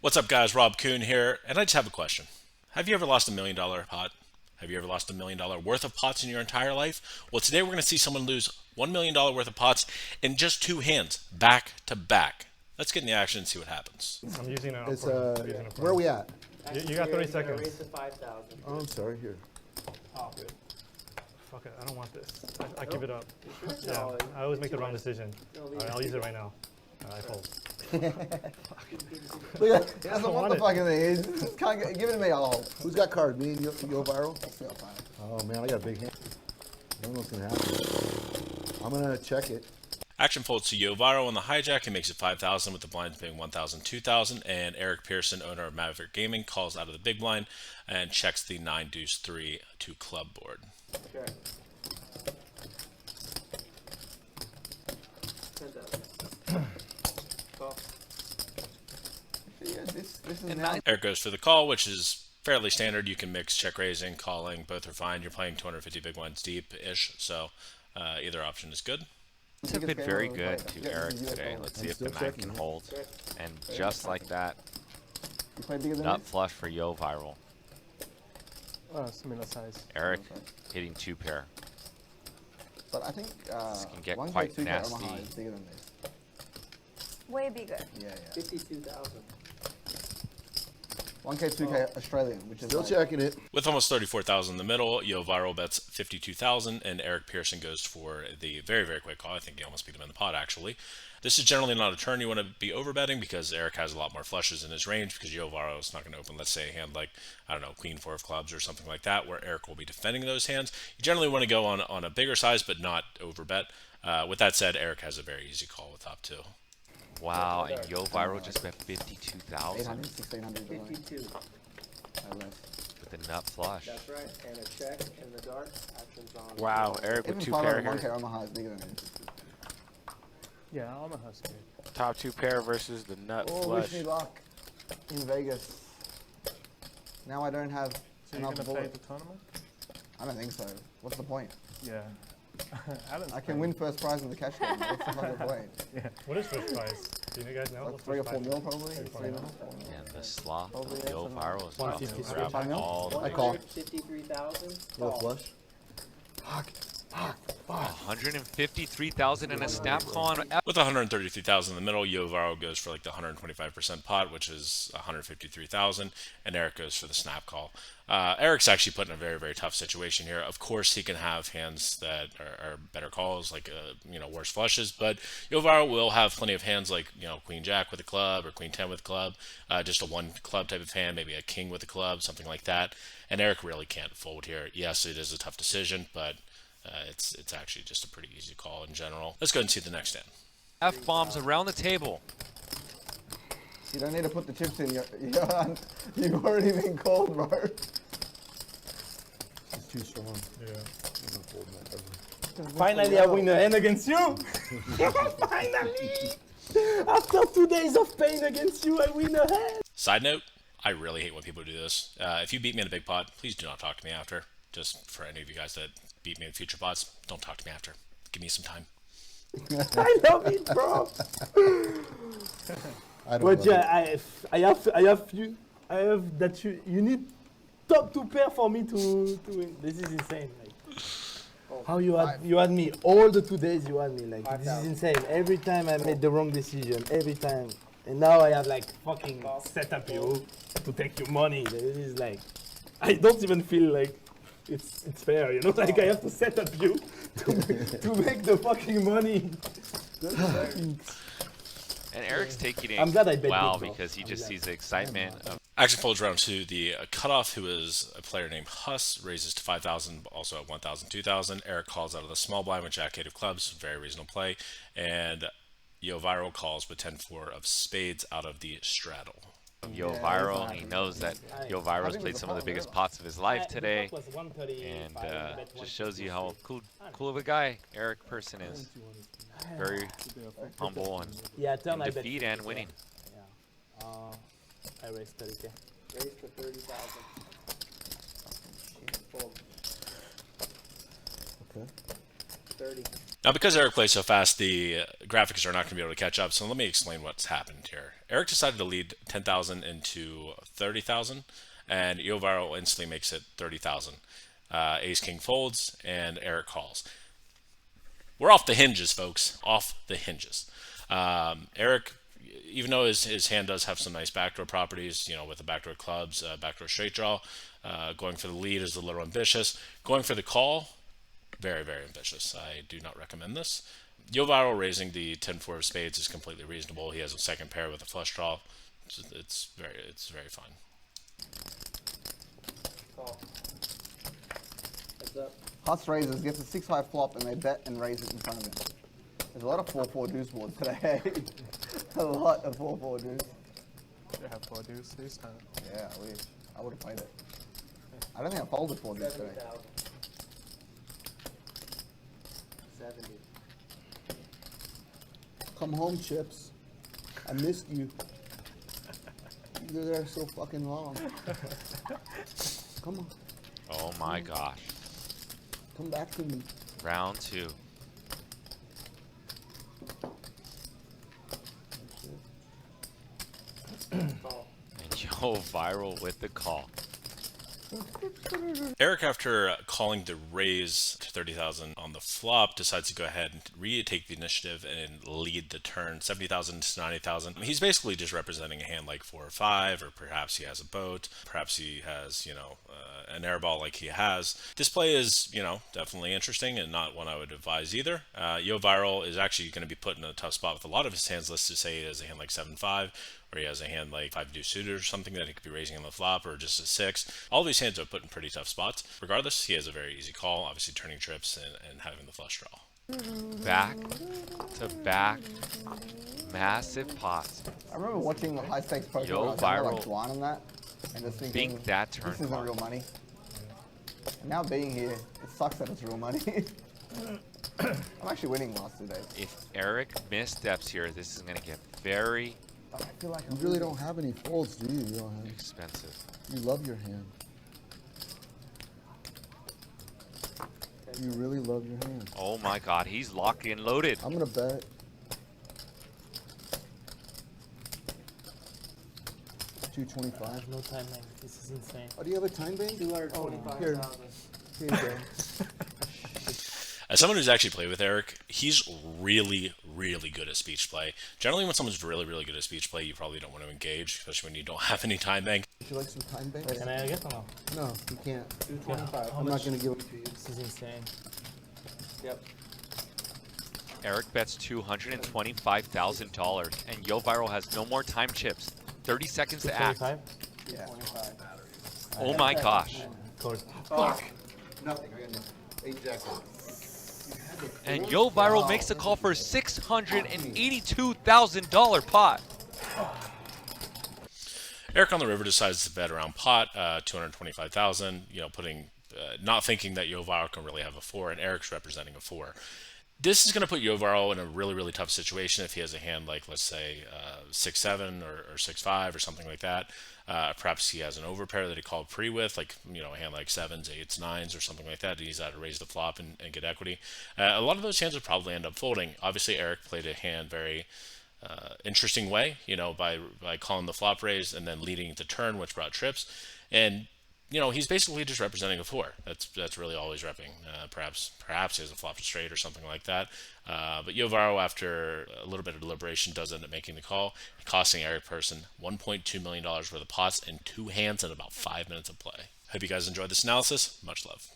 What's up, guys? Rob Kuhn here, and I just have a question. Have you ever lost $1 million pot? Have you ever lost $1 million worth of pots in your entire life? Well, today we're going to see someone lose $1 million worth of pots in just two hands, back to back. Let's get in the action and see what happens. I'm using it. It's where are we at? You got 30 seconds. Raise to 5,000. Oh, I'm sorry. Here. Oh, good. Fuck it, I don't want this. I give it up. Sure? Yeah, No, I always make the wrong decision. no, All right, I'll use it right now. I fold. Look at he doesn't want want the it. fucking thing. He just can't give it to me all. Who's got cards? Me and Yo Viral? Oh man, I got a big hand. I don't know what's gonna happen. I'm gonna check it. Action folds to Yovaro on the hijack and makes it 5,000 with the blinds being 1,000, 2,000. And Eric Persson, owner of Maverick Gaming, calls out of the big blind and checks the 9 deuce 3 to club board. Sure. 10,000. Call. Yeah, this is now. Eric goes for the call, which is fairly standard. You can mix check raising, calling, both are fine. You're playing 250 big blinds deep-ish, so either option is good. These have been very good to Eric today. Let's see if the still 9 checking can it. hold. And just like that, You play bigger than nut this? flush for Yo Viral. Similar size. Eric hitting 2 pair. But I think can get 1K, quite 2K nasty. Omaha is bigger than this. Way bigger. Yeah. 52,000. 1K, 2K Australian, which is Still like, checking it. With almost 34,000 in the middle, Yo Viral bets 52,000, and Eric Persson goes for the very, very quick call. I think he almost beat him in the pot, actually. This is generally not a turn you want to be overbetting because Eric has a lot more flushes in his range because Yo Viral is not going to open, let's say, a hand like, I don't know, Queen 4 of clubs or something like that, where Eric will be defending those hands. You generally want to go on a bigger size, but not overbet. With that said, Eric has a very easy call with top 2. Wow, and Yo Viral just bet 52,000 800, 1600. 52. with a nut flush. That's right. And a check in the dark. Actions on. Wow, Eric with Even 2 500 pair 1K here. Omaha is bigger than this. Yeah, I'm a husky. Top 2 pair versus the nut Oh, flush. wish me luck in Vegas. Now I don't have So you're enough gonna play bullets. the tournament? I don't think so. What's the point? Yeah. I can win first prize with the cash game. What's the fucking point? Yeah. What is first prize? Do you guys know? Like what's 3 or first 4 prize? mil probably? 3 mil? And the slot Probably of Yo that's Viral is about to 150, grab 5 mil? all the I call. 53,000. No Call. flush. 153,000 and a snap call on With 133,000 in the middle, Yo Viral goes for like the 125% pot, which is 153,000, and Eric goes for the snap call. Eric's actually put in a very, very tough situation here. Of course, he can have hands that are better calls, like worse flushes, but Yo Viral will have plenty of hands like Queen Jack with a club or Queen 10 with a club, just a one club type of hand, maybe a king with a club, something like that. And Eric really can't fold here. Yes, it is a tough decision, but it's actually just a pretty easy call in general. Let's go and see the next hand. F-bombs around the table. You don't need to put the chips in. You've already been called, bro. It's too strong. Yeah. I'm not folding that ever. Finally, I win a hand against you. Finally, after 2 days of pain against you, I win a hand. Side note, I really hate when people do this. If you beat me in a big pot, please do not talk to me after. Just for any of you guys that beat me in future pots, don't talk to me after. Give me some time. I love it, bro. I don't But know. yeah, I have that you need top 2 pair for me to win. This is insane. Like, how you had me all the 2 days. You had me like this is 5,000. insane. Every time I made the wrong decision. Every time, and now I have like fucking set up you to take your money. This is like, I don't even feel like it's fair. Like I have to set up you to make the fucking money. And Eric's taking it I'm glad I bet well big, bro. because he I'm just glad. sees the excitement of Action folds round 2. The cutoff, who is a player named Huss, raises to 5,000, also at 1,000, 2,000. Eric calls out of the small blind with Jack 8 of clubs, very reasonable play. And Yo Viral calls with 10-4 of spades out of the straddle. Yo Yeah, Viral. it's He fine. knows that Yo I Viral's think played it's some of the a biggest problem. pots of his life today. Was 135, And I bet just shows you 156. how cool of a guy Eric Persson is. Very humble and Yeah, turn in I bet defeat 50, and yeah. winning. Yeah. I raised 30K. Raise to 30,000. Fold. Okay. 30. Now, because Eric plays so fast, the graphics are not going to be able to catch up. So let me explain what's happened here. Eric decided to lead 10,000 into 30,000, and Yovaro instantly makes it 30,000. Ace King folds, and Eric calls. We're off the hinges, folks. Off the hinges. Eric, even though his hand does have some nice backdoor properties, with the backdoor clubs, backdoor straight draw, going for the lead is a little ambitious. Going for the call, very, very ambitious. I do not recommend this. Yovaro raising the 10-4 of spades is completely reasonable. He has a second pair with a flush draw. It's very fine. Call. Heads up. Huss raises, gets a 6-high flop, and they bet and raise it in front of him. There's a lot of 4-4 deuce boards today. A lot of 4-4 deuce. Should have 4 deuce this time. Yeah, I wish. I would have played it. I don't think I folded 4 deuce today. 70,000. 70. Come home, Chips. I missed you. You're there so fucking long. Come on. Oh my gosh. Come back to me. Round 2. Call. And yo, viral with the call. Eric, after calling the raise to 30,000 on the flop, decides to go ahead and retake the initiative and lead the turn 70,000 to 90,000. He's basically just representing a hand like 4 or 5, or perhaps he has a boat, perhaps he has, an airball like he has. This play is, definitely interesting and not one I would advise either. Yo Viral is actually going to be put in a tough spot with a lot of his hands. Let's just say he has a hand like 7-5, or he has a hand like 5 deuce suited or something that he could be raising on the flop, or just a 6. All these hands are put in pretty tough spots. Regardless, he has a very easy call, obviously turning trips and having the flush draw. Back to back. Massive pots. I remember watching the high stakes poker Yo, when I was younger, like viral. Dwan and that, and just thinking, Think that turn this isn't card. real money. And now being here, it sucks that it's real money. I'm actually winning the last 2 days. If Eric missteps here, this is gonna get very I feel like You really don't have any folds, do you? You don't have. expensive. You love your hand. You really love your hand. Oh my god, he's locked and loaded. I'm gonna bet. $225. No time, man. This is insane. Oh, do you have a time bank? 225,000. Here you go. As someone who's actually played with Eric, he's really, really good at speech play. Generally, when someone's really, really good at speech play, you probably don't want to engage, especially when you don't have any time bank. Would you like some time bank? Can I get or no? No, you can't. 225. I'm not gonna give it to you. This is insane. Yep. Eric bets $225,000, and Yo Viral has no more time chips. 30 seconds to act. 25? Yeah. 25. Oh my gosh. Cool. Fuck. Nothing. I got nothing. 8 jacks. And Yo Viral makes the call for $682,000 pot. Eric on the river decides to bet around pot, 225,000. Not thinking that Yo Viral can really have a 4, and Eric's representing a 4. This is going to put Yo Viral in a really, really tough situation if he has a hand like, let's say, 6-7 or 6-5 or something like that. Perhaps he has an overpair that he called pre with, like, a hand like 7s, 8s, 9s or something like that. And he's out to raise the flop and get equity. A lot of those hands would probably end up folding. Obviously, Eric played a hand very interesting way, by calling the flop raise and then leading the turn, which brought trips. And he's basically just representing a 4. That's really all he's repping. Perhaps he has a flop to straight or something like that. But Yo Viral, after a little bit of deliberation, does end up making the call, costing Eric Persson $1.2 million worth of pots and 2 hands in about 5 minutes of play. Hope you guys enjoyed this analysis. Much love.